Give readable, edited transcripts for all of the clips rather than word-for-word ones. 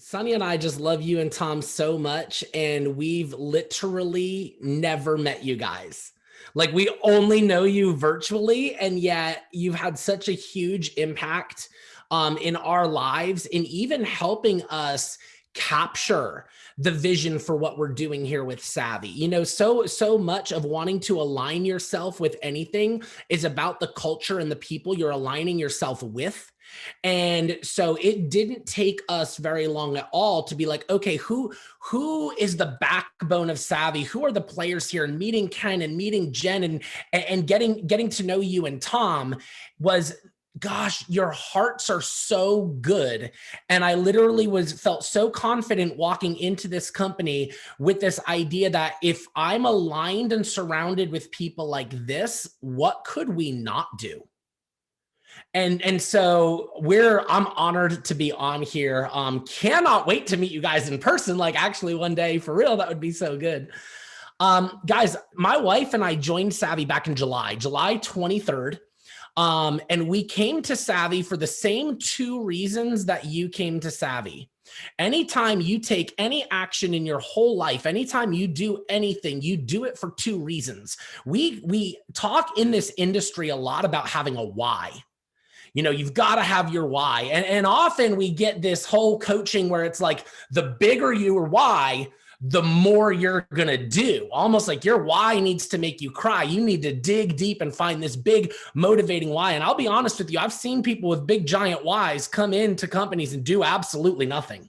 Sonny and I just love you and Tom so much, and we've literally never met you guys. Like, we only know you virtually, and yet you've had such a huge impact in our lives, and even helping us capture the vision for what we're doing here with Savvy. So much of wanting to align yourself with anything is about the culture and the people you're aligning yourself with. And so it didn't take us very long at all to be like, okay, who is the backbone of Savvy? Who are the players here? And meeting Ken and meeting Jen and getting to know you and Tom was, gosh, your hearts are so good. And I literally felt so confident walking into this company with this idea that if I'm aligned and surrounded with people like this, what could we not do? And so I'm honored to be on here. Cannot wait to meet you guys in person. Like, actually one day, for real, that would be so good. Guys, my wife and I joined Savvy back in July 23rd. And we came to Savvy for the same two reasons that you came to Savvy. Anytime you take any action in your whole life, anytime you do anything, you do it for two reasons. We talk in this industry a lot about having a why. You've got to have your why. And often we get this whole coaching where it's like, the bigger your why, the more you're going to do. Almost like your why needs to make you cry. You need to dig deep and find this big motivating why. And I'll be honest with you, I've seen people with big giant whys come into companies and do absolutely nothing.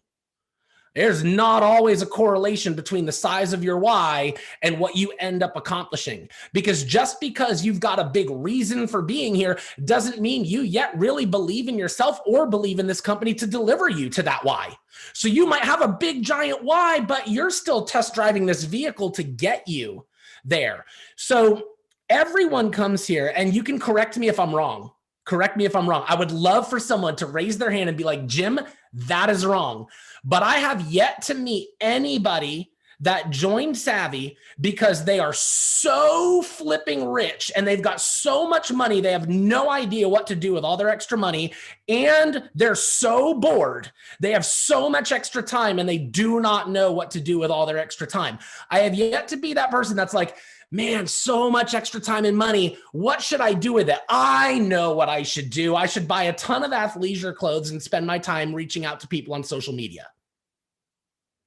There's not always a correlation between the size of your why and what you end up accomplishing. Because just because you've got a big reason for being here doesn't mean you yet really believe in yourself or believe in this company to deliver you to that why. So you might have a big giant why, but you're still test driving this vehicle to get you there. So everyone comes here, and you can correct me if I'm wrong. Correct me if I'm wrong. I would love for someone to raise their hand and be like, Jim, that is wrong. But I have yet to meet anybody that joined Savvy because they are so flipping rich and they've got so much money, they have no idea what to do with all their extra money, and they're so bored. They have so much extra time and they do not know what to do with all their extra time. I have yet to be that person that's like, man, so much extra time and money. What should I do with it? I know what I should do. I should buy a ton of athleisure clothes and spend my time reaching out to people on social media.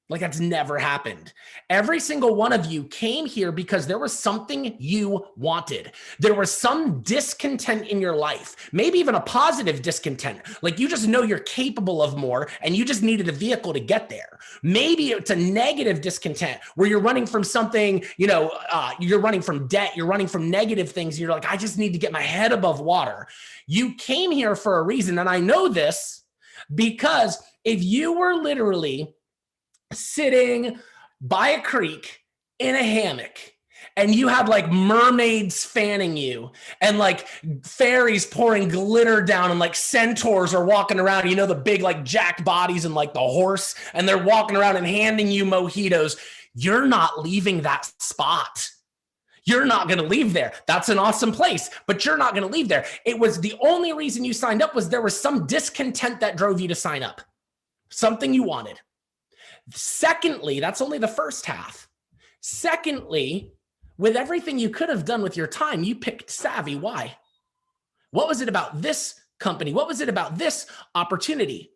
Like, that's never happened. Every single one of you came here because there was something you wanted. There was some discontent in your life, maybe even a positive discontent. Like, you just know you're capable of more and you just needed a vehicle to get there. Maybe it's a negative discontent where you're running from something, you're running from debt, you're running from negative things. And you're like, I just need to get my head above water. You came here for a reason. And I know this because if you were literally sitting by a creek in a hammock and you had like mermaids fanning you and like fairies pouring glitter down and like centaurs are walking around, the big like jacked bodies and like the horse, and they're walking around and handing you mojitos, you're not leaving that spot. You're not going to leave there. That's an awesome place, but you're not going to leave there. It was the only reason you signed up was there was some discontent that drove you to sign up, something you wanted. Secondly, that's only the first half. Secondly, with everything you could have done with your time, you picked Savvy. Why? What was it about this company? What was it about this opportunity?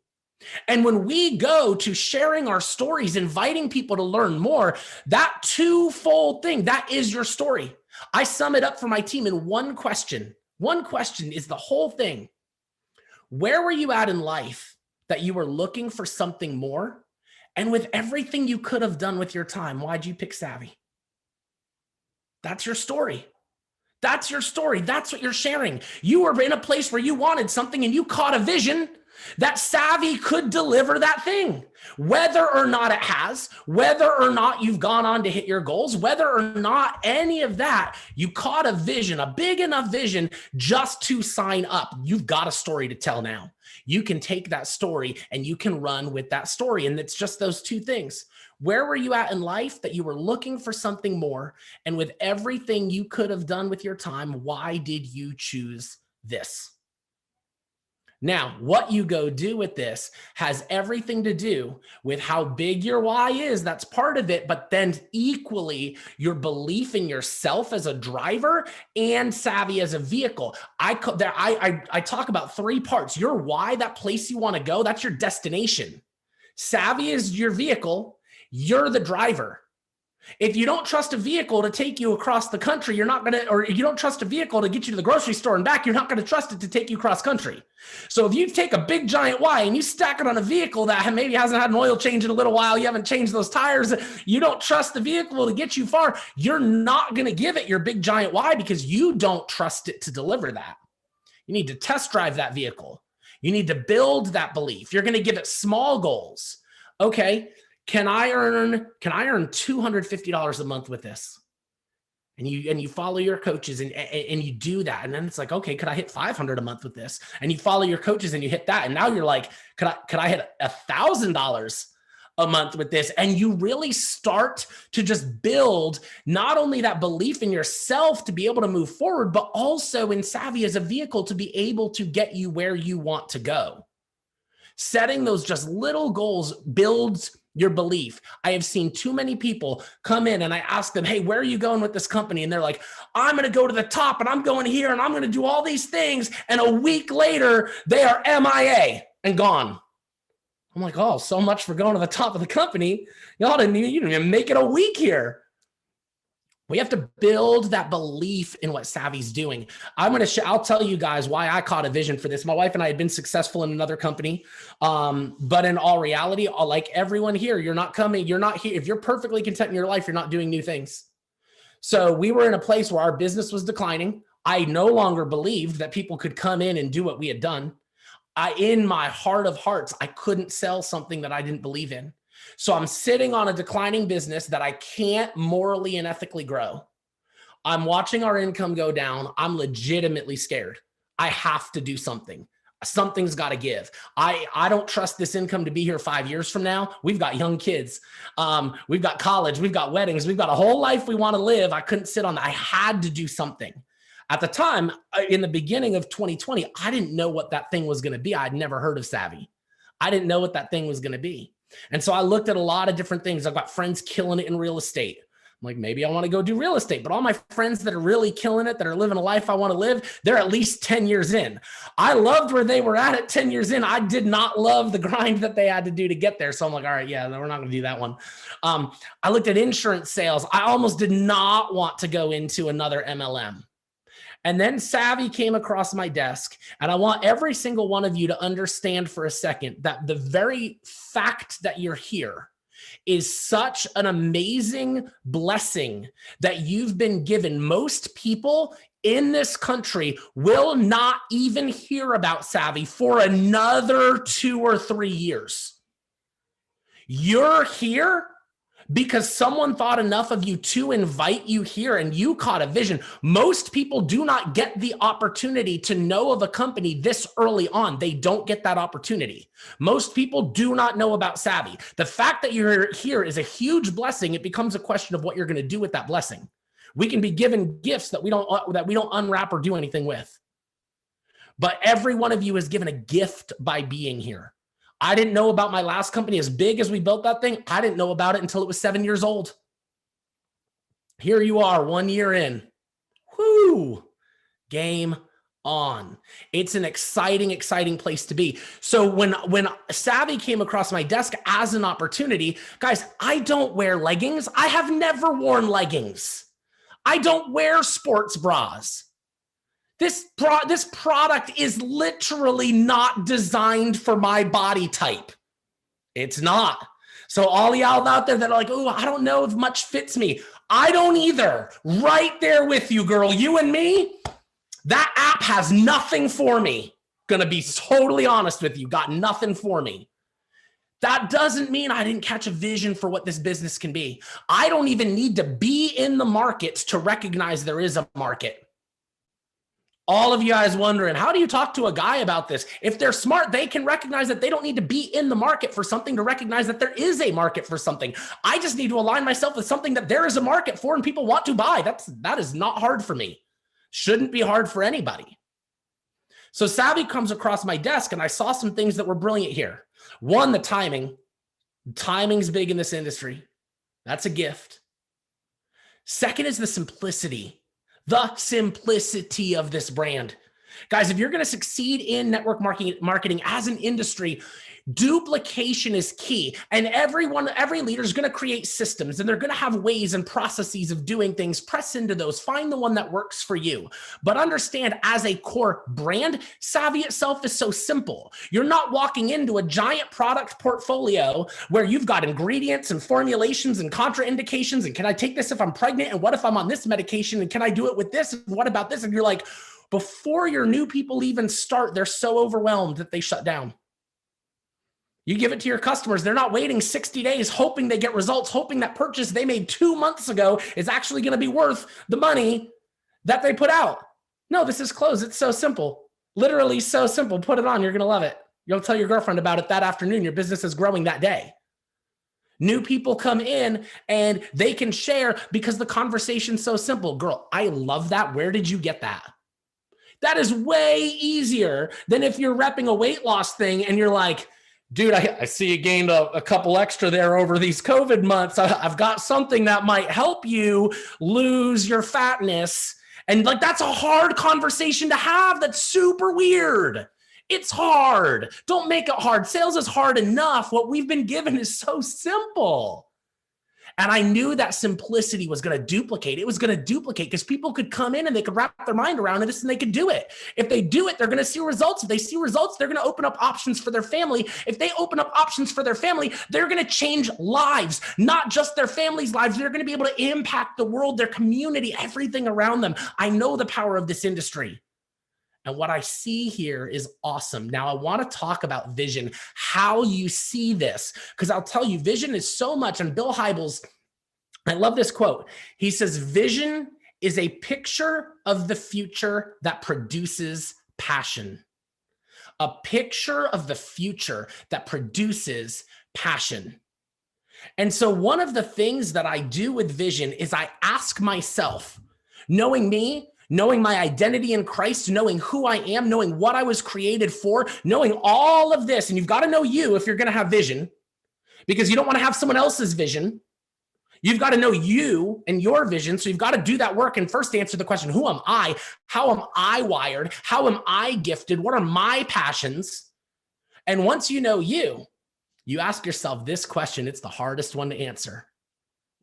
And when we go to sharing our stories, inviting people to learn more, that twofold thing, that is your story. I sum it up for my team in one question. One question is the whole thing. Where were you at in life that you were looking for something more? And with everything you could have done with your time, why'd you pick Savvy? That's your story. That's your story. That's what you're sharing. You were in a place where you wanted something and you caught a vision that Savvy could deliver that thing. Whether or not it has, whether or not you've gone on to hit your goals, whether or not any of that, you caught a vision, a big enough vision just to sign up. You've got a story to tell now. You can take that story and you can run with that story. And it's just those two things. Where were you at in life that you were looking for something more? And with everything you could have done with your time, why did you choose this? Now, what you go do with this has everything to do with how big your why is. That's part of it, but then equally your belief in yourself as a driver and savvy as a vehicle. I talk about three parts. Your why, that place you want to go, that's your destination. Savvy is your vehicle. You're the driver. If you don't trust a vehicle to take you across the country, you're not going to, or you don't trust a vehicle to get you to the grocery store and back, you're not going to trust it to take you cross country. So if you take a big giant why and you stack it on a vehicle that maybe hasn't had an oil change in a little while, you haven't changed those tires, you don't trust the vehicle to get you far, you're not going to give it your big giant why because you don't trust it to deliver that. You need to test drive that vehicle. You need to build that belief. You're going to give it small goals. Okay. Can I earn $250 a month with this? And you follow your coaches and you do that. And then it's like, okay, could I hit 500 a month with this? And you follow your coaches and you hit that. And now you're like, could I hit $1,000 a month with this? And you really start to just build not only that belief in yourself to be able to move forward, but also in Savvy as a vehicle to be able to get you where you want to go. Setting those just little goals builds your belief. I have seen too many people come in and I ask them, hey, where are you going with this company? And they're like, I'm going to go to the top and I'm going here and I'm going to do all these things. And a week later, they are MIA and gone. I'm like, oh, so much for going to the top of the company. You didn't even make it a week here. We have to build that belief in what Savvy's doing. I'll tell you guys why I caught a vision for this. My wife and I had been successful in another company. But in all reality, like everyone here, you're not here. If you're perfectly content in your life, you're not doing new things. So we were in a place where our business was declining. I no longer believed that people could come in and do what we had done. In my heart of hearts, I couldn't sell something that I didn't believe in. So I'm sitting on a declining business that I can't morally and ethically grow. I'm watching our income go down. I'm legitimately scared. I have to do something. Something's got to give. I don't trust this income to be here 5 years from now. We've got young kids. We've got college. We've got weddings. We've got a whole life we want to live. I couldn't sit on that. I had to do something. At the time, in the beginning of 2020, I didn't know what that thing was going to be. I'd never heard of Savvy. I didn't know what that thing was going to be. And so I looked at a lot of different things. I've got friends killing it in real estate. I'm like, maybe I want to go do real estate, but all my friends that are really killing it, that are living a life I want to live, they're at least 10 years in. I loved where they were at 10 years in. I did not love the grind that they had to do to get there. So I'm like, all right, yeah, we're not going to do that one. I looked at insurance sales. I almost did not want to go into another MLM. And then Savvy came across my desk, and I want every single one of you to understand for a second that the very fact that you're here is such an amazing blessing that you've been given. Most people in this country will not even hear about Savvy for another 2 or 3 years. You're here because someone thought enough of you to invite you here and you caught a vision. Most people do not get the opportunity to know of a company this early on. They don't get that opportunity. Most people do not know about Savvy. The fact that you're here is a huge blessing. It becomes a question of what you're going to do with that blessing. We can be given gifts that we don't unwrap or do anything with. But every one of you is given a gift by being here. I didn't know about my last company. As big as we built that thing, I didn't know about it until it was 7 years old. Here you are 1 year in. Whoo! Game on. It's an exciting, exciting place to be. So when Savvy came across my desk as an opportunity, guys, I don't wear leggings. I have never worn leggings. I don't wear sports bras. This product is literally not designed for my body type. It's not. So all y'all out there that are like, oh, I don't know if much fits me. I don't either. Right there with you, girl. You and me, that app has nothing for me. Gonna be totally honest with you. Got nothing for me. That doesn't mean I didn't catch a vision for what this business can be. I don't even need to be in the market to recognize there is a market. All of you guys wondering, how do you talk to a guy about this? If they're smart, they can recognize that they don't need to be in the market for something to recognize that there is a market for something. I just need to align myself with something that there is a market for and people want to buy. That is not hard for me. Shouldn't be hard for anybody. So Savvy comes across my desk and I saw some things that were brilliant here. One, the timing. Timing's big in this industry. That's a gift. Second is the simplicity of this brand. Guys, if you're going to succeed in network marketing as an industry, duplication is key. And every leader is going to create systems, and they're going to have ways and processes of doing things. Press into those. Find the one that works for you. But understand, as a core brand, Savvy itself is so simple. You're not walking into a giant product portfolio where you've got ingredients and formulations and contraindications. And can I take this if I'm pregnant? And what if I'm on this medication? And can I do it with this? And what about this? And you're like, before your new people even start, they're so overwhelmed that they shut down. You give it to your customers. They're not waiting 60 days, hoping they get results, hoping that purchase they made 2 months ago is actually going to be worth the money that they put out. No, this is closed. It's so simple. Literally so simple. Put it on. You're going to love it. You'll tell your girlfriend about it that afternoon. Your business is growing that day. New people come in and they can share because the conversation's so simple. Girl, I love that. Where did you get that? That is way easier than if you're repping a weight loss thing and you're like, dude, I see you gained a couple extra there over these COVID months. I've got something that might help you lose your fatness. And like, that's a hard conversation to have. That's super weird. It's hard. Don't make it hard. Sales is hard enough. What we've been given is so simple. And I knew that simplicity was going to duplicate. It was going to duplicate because people could come in and they could wrap their mind around this and they could do it. If they do it, they're going to see results. If they see results, they're going to open up options for their family. If they open up options for their family, they're going to change lives, not just their family's lives. They're going to be able to impact the world, their community, everything around them. I know the power of this industry. And what I see here is awesome. Now, I want to talk about vision, how you see this, because I'll tell you, vision is so much. And Bill Hybels, I love this quote. He says, vision is a picture of the future that produces passion. A picture of the future that produces passion. And so one of the things that I do with vision is I ask myself, knowing me, knowing my identity in Christ, knowing who I am, knowing what I was created for, knowing all of this. And you've got to know you if you're going to have vision, because you don't want to have someone else's vision. You've got to know you and your vision. So you've got to do that work and first answer the question, who am I? How am I wired? How am I gifted? What are my passions? And once you know you ask yourself this question. It's the hardest one to answer.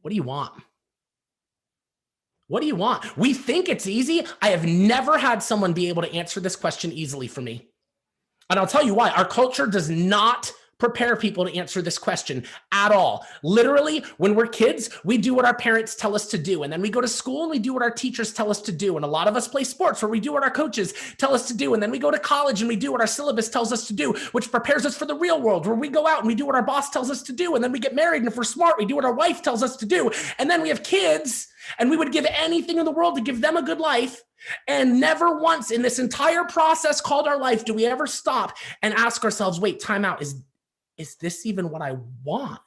What do you want? What do you want? We think it's easy. I have never had someone be able to answer this question easily for me. And I'll tell you why. Our culture does not prepare people to answer this question at all. Literally, when we're kids, we do what our parents tell us to do. And then we go to school and we do what our teachers tell us to do. And a lot of us play sports where we do what our coaches tell us to do. And then we go to college and we do what our syllabus tells us to do, which prepares us for the real world, where we go out and we do what our boss tells us to do. And then we get married. And if we're smart, we do what our wife tells us to do. And then we have kids, and we would give anything in the world to give them a good life. And never once in this entire process called our life do we ever stop and ask ourselves, wait, time out. Is this even what I want?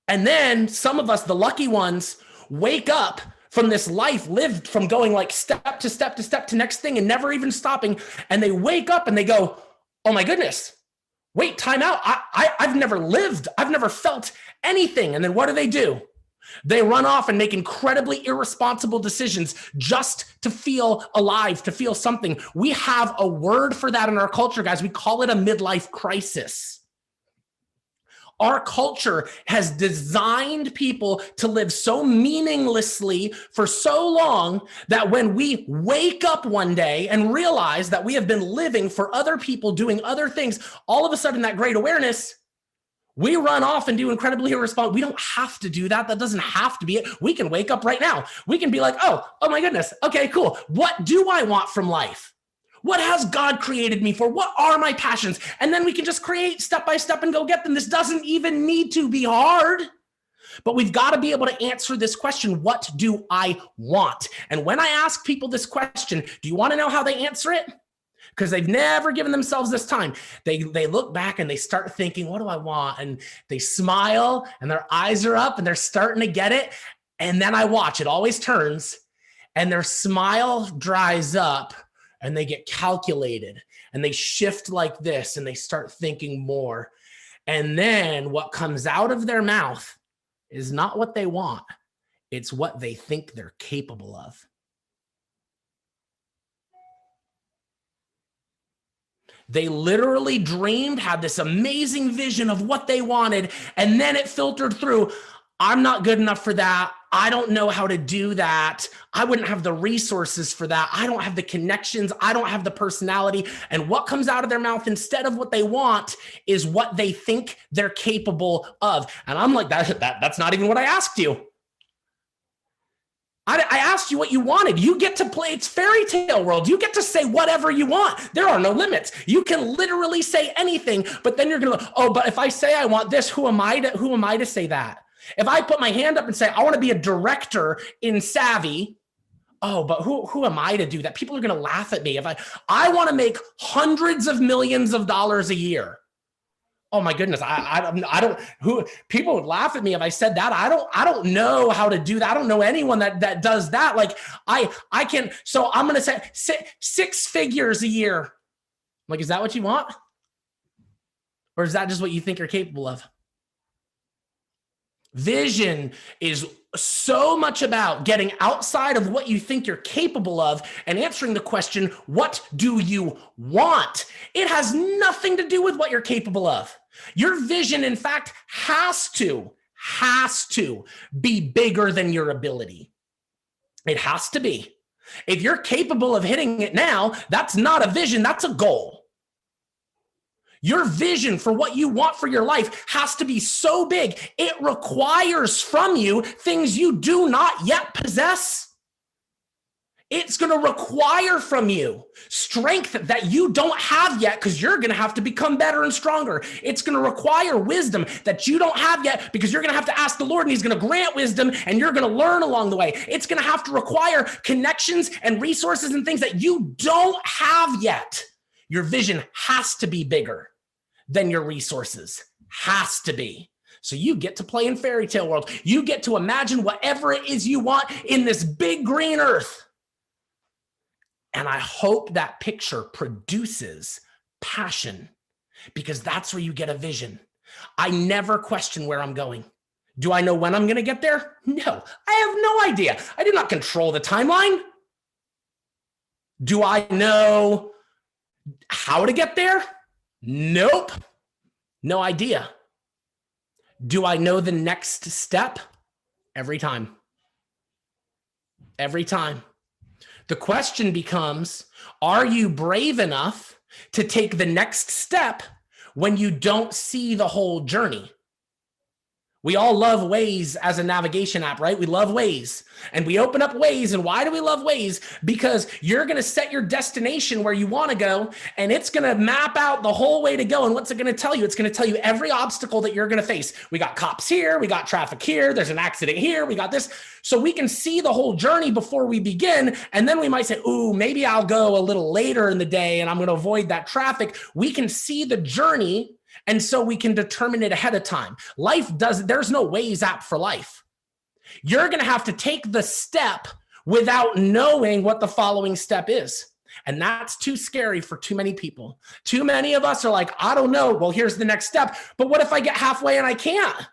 And then some of us, the lucky ones, wake up from this life lived from going like step to step to step to next thing and never even stopping. And they wake up and they go, oh my goodness, wait, time out. I've never lived. I've never felt anything. And then what do? They run off and make incredibly irresponsible decisions just to feel alive, to feel something. We have a word for that in our culture, guys. We call it a midlife crisis. Our culture has designed people to live so meaninglessly for so long that when we wake up one day and realize that we have been living for other people, doing other things, all of a sudden that great awareness, we run off and do incredibly irresponsible. We don't have to do that. That doesn't have to be it. We can wake up right now. We can be like, oh my goodness. Okay, cool. What do I want from life? What has God created me for? What are my passions? And then we can just create step by step and go get them. This doesn't even need to be hard. But we've got to be able to answer this question. What do I want? And when I ask people this question, do you want to know how they answer it? Because they've never given themselves this time. They look back and they start thinking, what do I want? And they smile and their eyes are up and they're starting to get it. And then I watch, it always turns and their smile dries up and they get calculated and they shift like this and they start thinking more. And then what comes out of their mouth is not what they want. It's what they think they're capable of. They literally dreamed, had this amazing vision of what they wanted, and then it filtered through. I'm not good enough for that. I don't know how to do that. I wouldn't have the resources for that. I don't have the connections. I don't have the personality. And what comes out of their mouth instead of what they want is what they think they're capable of. And I'm like, that's not even what I asked you. I asked you what you wanted. You get to play. It's fairy tale world. You get to say whatever you want. There are no limits. You can literally say anything, but then you're going to, oh, but if I say I want this, who am I to say that? If I put my hand up and say, I want to be a director in Savvy, oh, but who am I to do that? People are going to laugh at me. If I want to make hundreds of millions of dollars a year. Oh my goodness. I don't, people would laugh at me if I said that. I don't know how to do that. I don't know anyone that does that. Like I can, so I'm going to say six figures a year. I'm like, is that what you want? Or is that just what you think you're capable of? Vision is so much about getting outside of what you think you're capable of and answering the question, what do you want? It has nothing to do with what you're capable of. Your vision, in fact, has to be bigger than your ability. It has to be. If you're capable of hitting it now, that's not a vision, that's a goal. Your vision for what you want for your life has to be so big. It requires from you things you do not yet possess. It's going to require from you strength that you don't have yet because you're going to have to become better and stronger. It's going to require wisdom that you don't have yet because you're going to have to ask the Lord and he's going to grant wisdom and you're going to learn along the way. It's going to have to require connections and resources and things that you don't have yet. Your vision has to be bigger than your resources. Has to be. So you get to play in fairy tale world. You get to imagine whatever it is you want in this big green earth. And I hope that picture produces passion because that's where you get a vision. I never question where I'm going. Do I know when I'm going to get there? No, I have no idea. I do not control the timeline. Do I know how to get there? Nope. No idea. Do I know the next step? Every time. Every time. The question becomes, are you brave enough to take the next step when you don't see the whole journey? We all love Waze as a navigation app, right? We love Waze and we open up Waze. And why do we love Waze? Because you're going to set your destination where you want to go and it's going to map out the whole way to go. And what's it going to tell you? It's going to tell you every obstacle that you're going to face. We got cops here. We got traffic here. There's an accident here. We got this. So we can see the whole journey before we begin. And then we might say, ooh, maybe I'll go a little later in the day and I'm going to avoid that traffic. We can see the journey. And so we can determine it ahead of time. There's no Waze app for life. You're going to have to take the step without knowing what the following step is. And that's too scary for too many people. Too many of us are like, I don't know. Well, here's the next step. But what if I get halfway and I can't?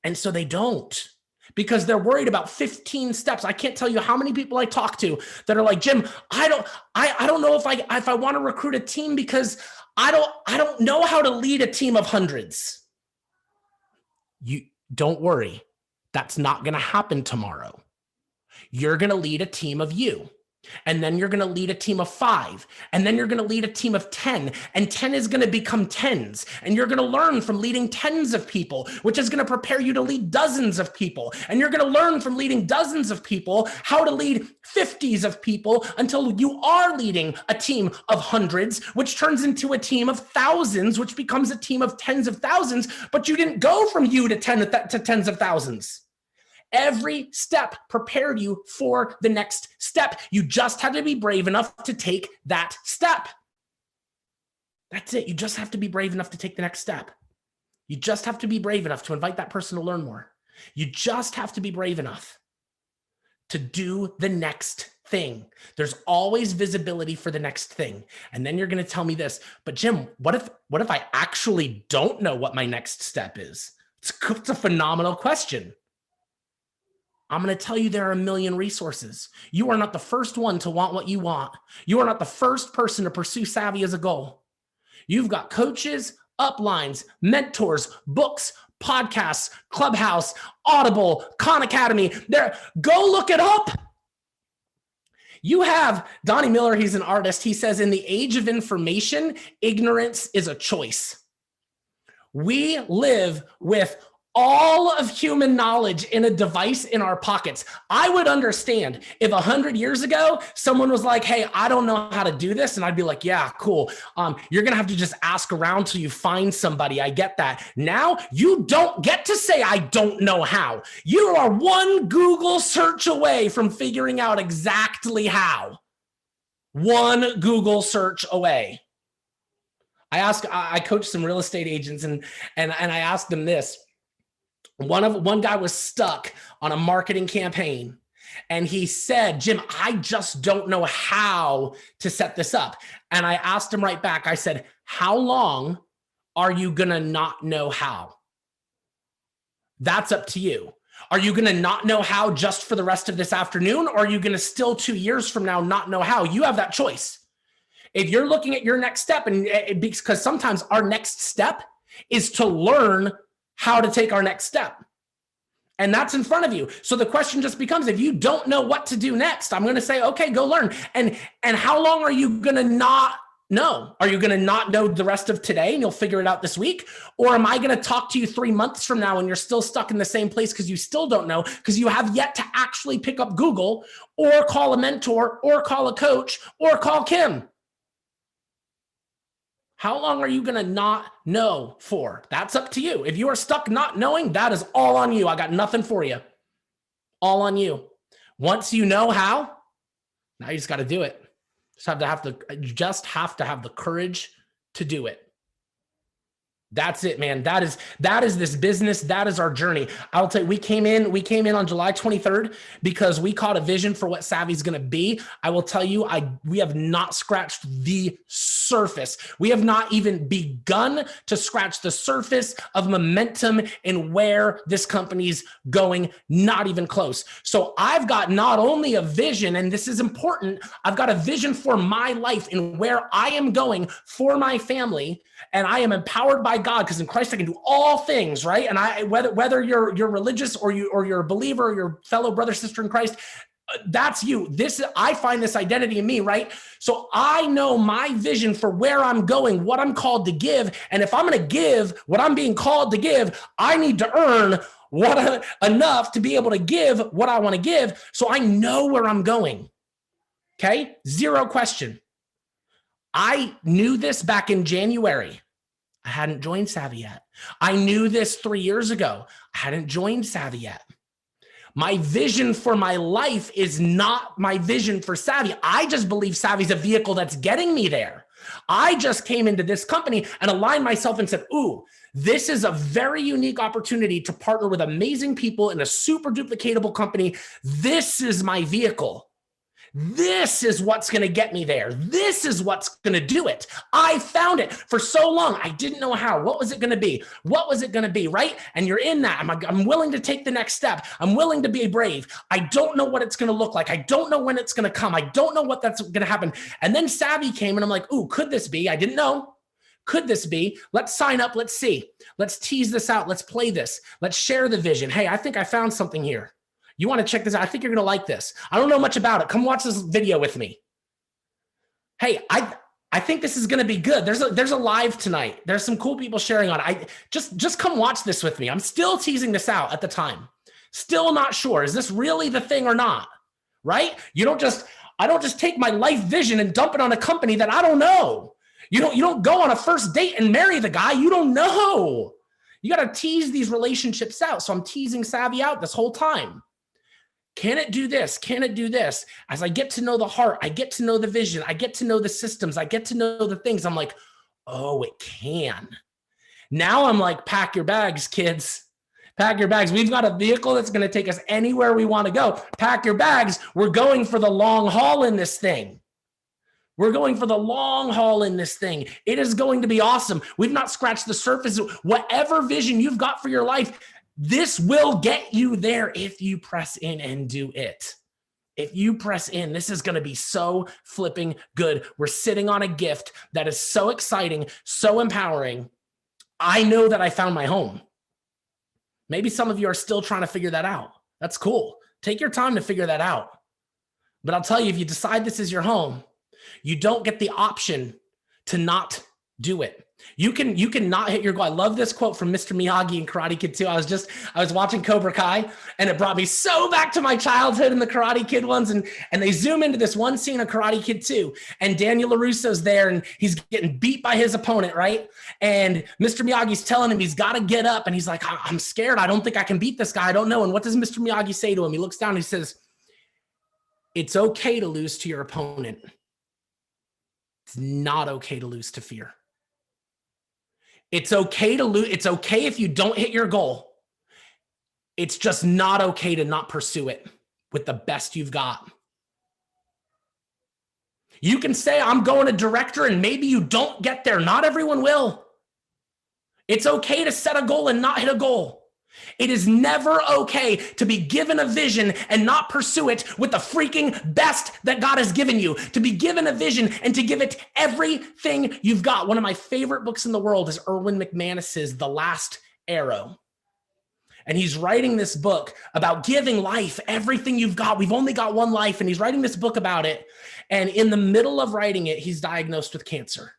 And so they don't. Because they're worried about 15 steps. I can't tell you how many people I talk to that are like, Jim, I don't know if I want to recruit a team because I don't know how to lead a team of hundreds. You don't worry. That's not going to happen tomorrow. You're going to lead a team of you. And then you're going to lead a team of 5. And then you're going to lead a team of 10. And 10 is going to become tens. And you're going to learn from leading tens of people, which is going to prepare you to lead dozens of people. And you're going to learn from leading dozens of people how to lead 50s of people until you are leading a team of hundreds, which turns into a team of thousands, which becomes a team of tens of thousands. But you didn't go from you to tens of thousands. Every step prepared you for the next step. You just had to be brave enough to take that step. That's it. You just have to be brave enough to take the next step. You just have to be brave enough to invite that person to learn more. You just have to be brave enough to do the next thing. There's always visibility for the next thing. And then you're going to tell me this, but Jim, what if I actually don't know what my next step is? It's a phenomenal question. I'm going to tell you there are a million resources. You are not the first one to want what you want. You are not the first person to pursue savvy as a goal. You've got coaches, uplines, mentors, books, podcasts, Clubhouse, Audible, Khan Academy. There, go look it up. You have Donnie Miller, he's an artist. He says, in the age of information, ignorance is a choice. We live with all of human knowledge in a device in our pockets. I would understand if 100 years ago, someone was like, hey, I don't know how to do this. And I'd be like, yeah, cool. You're going to have to just ask around till you find somebody. I get that. Now you don't get to say, I don't know how. You are one Google search away from figuring out exactly how. One Google search away. I coach some real estate agents and I asked them this. One guy was stuck on a marketing campaign and he said, Jim, I just don't know how to set this up. And I asked him right back, I said, how long are you going to not know how? That's up to you. Are you going to not know how just for the rest of this afternoon? Or are you going to still 2 years from now not know how? You have that choice. If you're looking at your next step, and because sometimes our next step is to learn how to take our next step. And that's in front of you. So the question just becomes, if you don't know what to do next, I'm going to say, okay, go learn. And how long are you going to not know? Are you going to not know the rest of today and you'll figure it out this week? Or am I going to talk to you 3 months from now and you're still stuck in the same place because you still don't know, because you have yet to actually pick up Google or call a mentor or call a coach or call Kim? How long are you going to not know for? That's up to you. If you are stuck not knowing, that is all on you. I got nothing for you. All on you. Once you know how, now you just got to do it. You just have to have the courage to do it. That's it, man. That is this business. That is our journey. I'll tell you, we came in on July 23rd because we caught a vision for what Savvy is going to be. I will tell you, we have not scratched the surface. We have not even begun to scratch the surface of momentum and where this company's going, not even close. So I've got not only a vision, and this is important, I've got a vision for my life and where I am going for my family. And I am empowered by God because in Christ I can do all things, right? And whether you're religious or you're a believer or your fellow brother, sister in Christ, that's you. I find this identity in me, right? So I know my vision for where I'm going, what I'm called to give. And if I'm going to give what I'm being called to give, I need to earn enough to be able to give what I want to give. So I know where I'm going. Okay? Zero question. I knew this back in January. I hadn't joined Savvy yet. I knew this 3 years ago. I hadn't joined Savvy yet. My vision for my life is not my vision for Savvy. I just believe Savvy is a vehicle that's getting me there. I just came into this company and aligned myself and said, ooh, this is a very unique opportunity to partner with amazing people in a super duplicatable company. This is my vehicle. This is what's going to get me there. This is what's going to do it. I found it for so long. I didn't know how. What was it going to be? What was it going to be, right? And you're in that. I'm willing to take the next step. I'm willing to be brave. I don't know what it's going to look like. I don't know when it's going to come. I don't know what that's going to happen. And then Savvy came and I'm like, ooh, could this be? I didn't know. Could this be? Let's sign up. Let's see. Let's tease this out. Let's play this. Let's share the vision. Hey, I think I found something here. You want to check this out? I think you're going to like this. I don't know much about it. Come watch this video with me. Hey, I think this is going to be good. There's a live tonight. There's some cool people sharing on it. Just come watch this with me. I'm still teasing this out at the time. Still not sure. Is this really the thing or not? Right? I don't just take my life vision and dump it on a company that I don't know. You don't go on a first date and marry the guy you don't know. You got to tease these relationships out. So I'm teasing Savvy out this whole time. Can it do this? Can it do this? As I get to know the heart, I get to know the vision, I get to know the systems, I get to know the things. I'm like, oh, it can. Now I'm like, pack your bags, kids. Pack your bags. We've got a vehicle that's going to take us anywhere we want to go. Pack your bags. We're going for the long haul in this thing. We're going for the long haul in this thing. It is going to be awesome. We've not scratched the surface. Whatever vision you've got for your life, this will get you there if you press in and do it. If you press in, this is going to be so flipping good. We're sitting on a gift that is so exciting, so empowering. I know that I found my home. Maybe some of you are still trying to figure that out. That's cool. Take your time to figure that out. But I'll tell you, if you decide this is your home, you don't get the option to not do it. You can not hit your goal. I love this quote from Mr. Miyagi in Karate Kid 2. I was watching Cobra Kai, and it brought me so back to my childhood and the Karate Kid ones. And they zoom into this one scene of Karate Kid 2, and Daniel LaRusso's there, and he's getting beat by his opponent, right? And Mr. Miyagi's telling him he's got to get up, and he's like, I'm scared. I don't think I can beat this guy. I don't know. And what does Mr. Miyagi say to him? He looks down and he says, it's okay to lose to your opponent. It's not okay to lose to fear. It's okay to lose. It's okay if you don't hit your goal. It's just not okay to not pursue it with the best you've got. You can say, I'm going to director, and maybe you don't get there. Not everyone will. It's okay to set a goal and not hit a goal. It is never okay to be given a vision and not pursue it with the freaking best that God has given you. To be given a vision and to give it everything you've got. One of my favorite books in the world is Erwin McManus's The Last Arrow. And he's writing this book about giving life everything you've got. We've only got one life, and he's writing this book about it. And in the middle of writing it, he's diagnosed with cancer.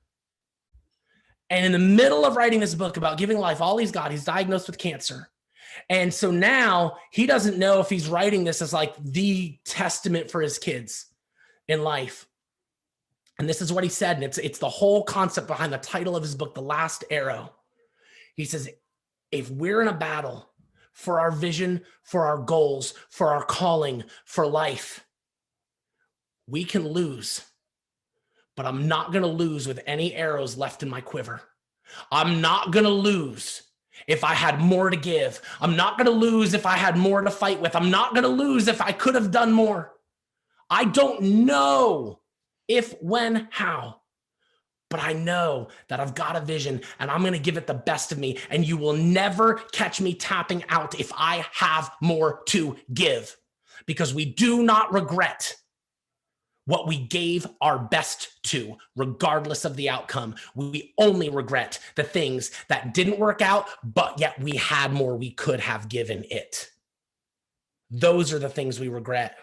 And in the middle of writing this book about giving life all he's got, he's diagnosed with cancer. And so now he doesn't know if he's writing this as like the testament for his kids in life. And this is what he said. And it's the whole concept behind the title of his book, The Last Arrow. He says, if we're in a battle for our vision, for our goals, for our calling, for life, we can lose, but I'm not going to lose with any arrows left in my quiver. I'm not going to lose if I had more to give. I'm not going to lose if I had more to fight with. I'm not going to lose if I could have done more. I don't know if, when, how, but I know that I've got a vision and I'm going to give it the best of me. And you will never catch me tapping out if I have more to give, because we do not regret what we gave our best to, regardless of the outcome. We only regret the things that didn't work out, but yet we had more we could have given it. Those are the things we regret.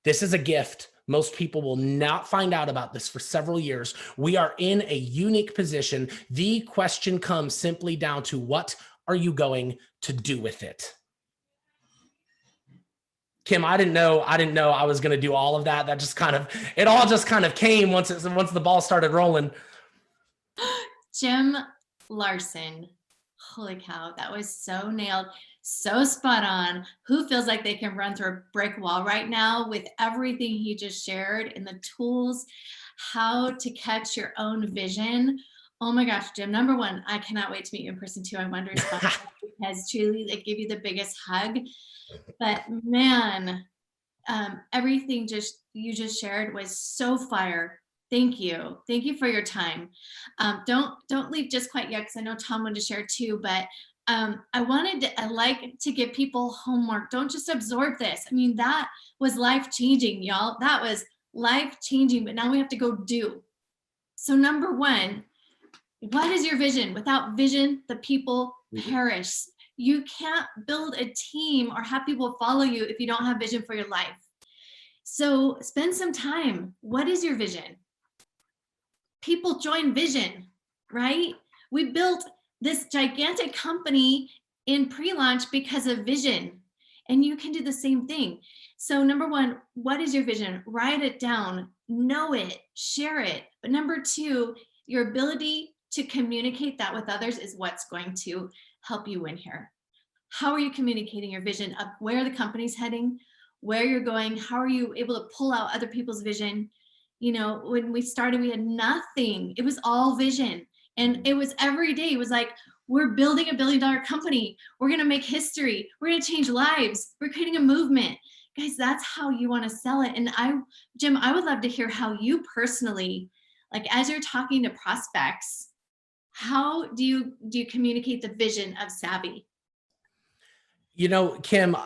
This is a gift. Most people will not find out about this for several years. We are in a unique position. The question comes simply down to, what are you going to do with it? Kim, I didn't know I was going to do all of that. It all just kind of came once the ball started rolling. Jim Larson. Holy cow. That was so nailed. So spot on. Who feels like they can run through a brick wall right now with everything he just shared and the tools, how to catch your own vision? Oh my gosh, Jim, number one, I cannot wait to meet you in person too. I wonder because truly they give you the biggest hug. But man, everything you just shared was so fire. Thank you. Thank you for your time. Don't leave just quite yet, because I know Tom wanted to share too, but I like to give people homework. Don't just absorb this. I mean, that was life-changing, y'all. That was life-changing, but now we have to go do. So number one, what is your vision? Without vision, the people perish. You can't build a team or have people follow you if you don't have vision for your life. So spend some time. What is your vision? People join vision, right? We built this gigantic company in pre-launch because of vision, and you can do the same thing. So number one, what is your vision? Write it down, know it, share it. But number two, your ability to communicate that with others is what's going to help you win here. How are you communicating your vision of where the company's heading, where you're going? How are you able to pull out other people's vision? You know, when we started, we had nothing. It was all vision. And it was every day. It was like, we're building a $1 billion company. We're going to make history. We're going to change lives. We're creating a movement. Guys, that's how you want to sell it. And Jim, I would love to hear how you personally, like as you're talking to prospects, how do you communicate the vision of Savvy? You know, Kim,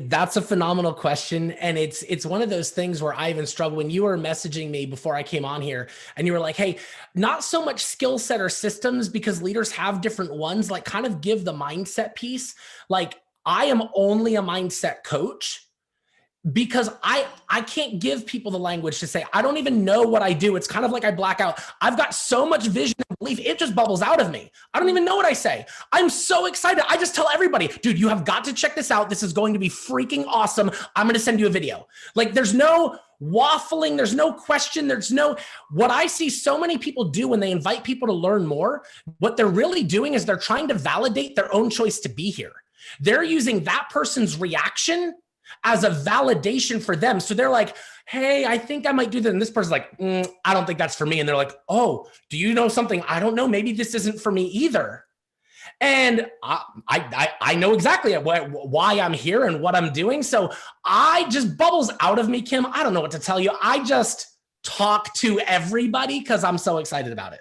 that's a phenomenal question. And it's one of those things where I even struggle. When you were messaging me before I came on here and you were like, hey, not so much skill set or systems, because leaders have different ones, like kind of give the mindset piece. Like, I am only a mindset coach, because I can't give people the language to say, I don't even know what I do. It's kind of like I black out. I've got so much vision and belief, it just bubbles out of me. I don't even know what I say. I'm so excited. I just tell everybody, dude, you have got to check this out. This is going to be freaking awesome. I'm going to send you a video. Like, there's no waffling. There's no question. What I see so many people do when they invite people to learn more, what they're really doing is they're trying to validate their own choice to be here. They're using that person's reaction as a validation for them. So they're like, hey, I think I might do that. And this person's like, I don't think that's for me. And they're like, oh, do you know something? I don't know. Maybe this isn't for me either. And I know exactly why I'm here and what I'm doing. So I just bubbles out of me, Kim. I don't know what to tell you. I just talk to everybody because I'm so excited about it.